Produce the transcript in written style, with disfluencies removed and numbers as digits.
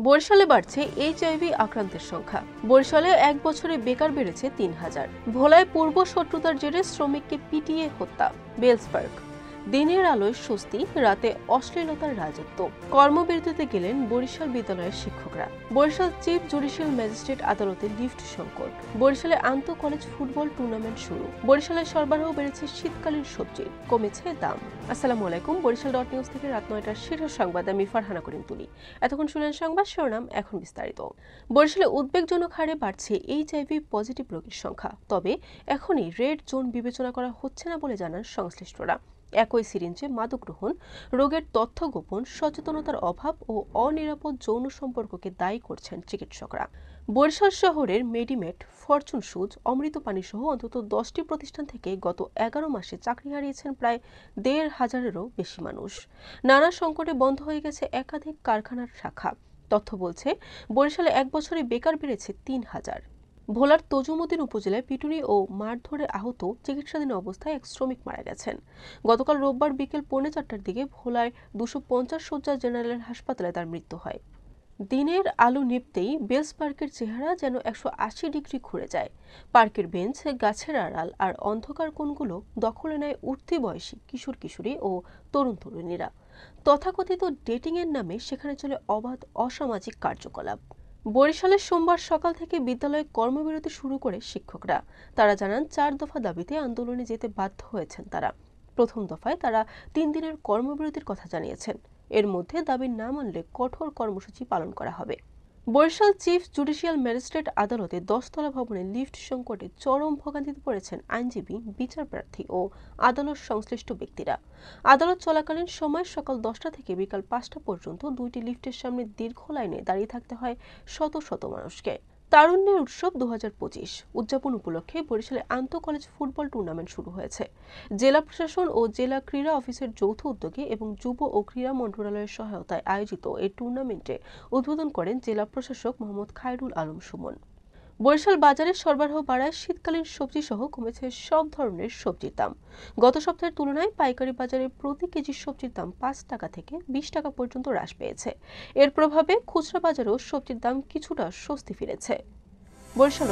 বরিশালে বাড়ছে এইচআইভি আক্রান্তের সংখ্যা। বরিশালে এক বছরে বেকার বেড়েছে ৩,০০০। ভোলায় পূর্ব শত্রুতার জেরে শ্রমিককে পিটিয়ে হত্যা। বেলসবার্গ দিনের আলোয় স্বস্তি, রাতে অশ্লীলতার রাজত্ব। কর্মবিরতিতে গেলেন বরিশাল বিদ্যালয়ের শিক্ষকরা। বরিশাল চিফ জুডিশিয়াল ম্যাজিস্ট্রেট আদালতে লিফট সংকট। বরিশালে আন্তঃ কলেজ ফুটবল টুর্নামেন্ট শুরু। বরিশালে সরবরাহ বেড়েছে শীতকালীন সবজির, কমেছে দাম। আসসালামু আলাইকুম, বরিশাল ডট নিউজ থেকে রাত ৯টার শীর্ষ সংবাদ আমি ফারহানা করিম তুলি। এতক্ষণ শুনলেন সংবাদ শিরোনাম, এখন বিস্তারিত। বরিশালে উদ্বেগজনক হারে বাড়ছে এইচআইভি পজিটিভ রোগীর সংখ্যা। তবে এখনই রেড জোন বিবেচনা করা হচ্ছে না বলে জানান সংশ্লিষ্টরা। একই সিরিঞ্জে মাদক গ্রহণ, রোগের তথ্য গোপন, সচেতনতার অভাব ও অনিরাপদ যৌন সম্পর্ককে দায়ী করছেন চিকিৎসকরা। বরিশাল শহরের মেডিমেড, ফরচুন সুজ, অমৃত পানি সহ অন্তত 10টি প্রতিষ্ঠান থেকে গত 11 মাসে চাকরি হারিয়েছেন প্রায় 1,500-এরও বেশি মানুষ। নানা সংকটে বন্ধ হয়ে গেছে একাধিক কারখানার শাখা। তথ্য বলছে, বরিশালে এক বছরে বেকার বেড়েছে 3,000। ভোলার তজুমুদ্দিন উপজেলায় পিটুনি ও মারধরে আহত চিকিৎসাধীন অবস্থায় এক শ্রমিক মারা গেছেন। গতকাল রোববার বিকেল 3:45টার দিকে ভোলায় 250 শয্যা জেনারেল হাসপাতালে তার মৃত্যু হয়। দিনের আলো নিভতেই বেলস পার্কের চেহারা যেন 180 ডিগ্রি ঘুরে যায়। পার্কের বেঞ্চ, গাছের আড়াল আর অন্ধকার কোণগুলো দখলে নেয় উঠতি বয়সী কিশোর কিশোরী ও তরুণ তরুণীরা। তথাকথিত ডেটিং এর নামে সেখানে চলে অবাধ অসামাজিক কার্যকলাপ। বরিশালের সোমবার সকাল থেকে বিদ্যালয়ে কর্মবিরতি শুরু করে শিক্ষকরা। তারা জানান, 4 দফা দাবিতে আন্দোলনে যেতে বাধ্য হয়েছেন তারা। প্রথম দফায় তারা 3 দিনের কর্মবিরতির কথা জানিয়েছেন। এর মধ্যে দাবি না মানলে কঠোর কর্মসূচি পালন করা হবে। বরিশাল চিফ জুডিশিয়াল ম্যাজিস্ট্রেট আদালতে 10তলা ভবনে লিফট সংকটে চরম ভোগান্তিতে পড়েছেন আইনজীবী, বিচারপ্রার্থী ও আদালত সংশ্লিষ্ট ব্যক্তিরা। আদালত চলাকালীন সময় সকাল 10টা থেকে বিকাল 5টা পর্যন্ত 2টি লিফটের সামনে দীর্ঘ লাইনে দাঁড়িয়ে থাকতে হয় শত শত মানুষকে। তারুণ্যের উৎসব 2025 উদযাপন উপলক্ষে বরিশালে আন্তঃ কলেজ ফুটবল টুর্নামেন্ট শুরু হয়েছে। জেলা প্রশাসন ও জেলা ক্রীড়া অফিসের যৌথ উদ্যোগে এবং যুব ও ক্রীড়া মন্ত্রণালয়ের সহায়তায় আয়োজিত এই টুর্নামেন্টে উদ্বোধন করেন জেলা প্রশাসক মোহাম্মদ খায়রুল আলম সুমন। বরিশাল বাজারে সরবরাহ বাড়ায় শীতকালীন সবজি সহ কমেছে সব ধরনের সবজির দাম। গত সপ্তাহের তুলনায় পাইকারি বাজারে প্রতি কেজি সবজির দাম 5 টাকা থেকে 20 টাকা পর্যন্ত হ্রাস পেয়েছে। এর প্রভাবে খুচরা বাজারেও সবজির দাম কিছুটা স্বস্তি ফিরেছে। বরিশাল।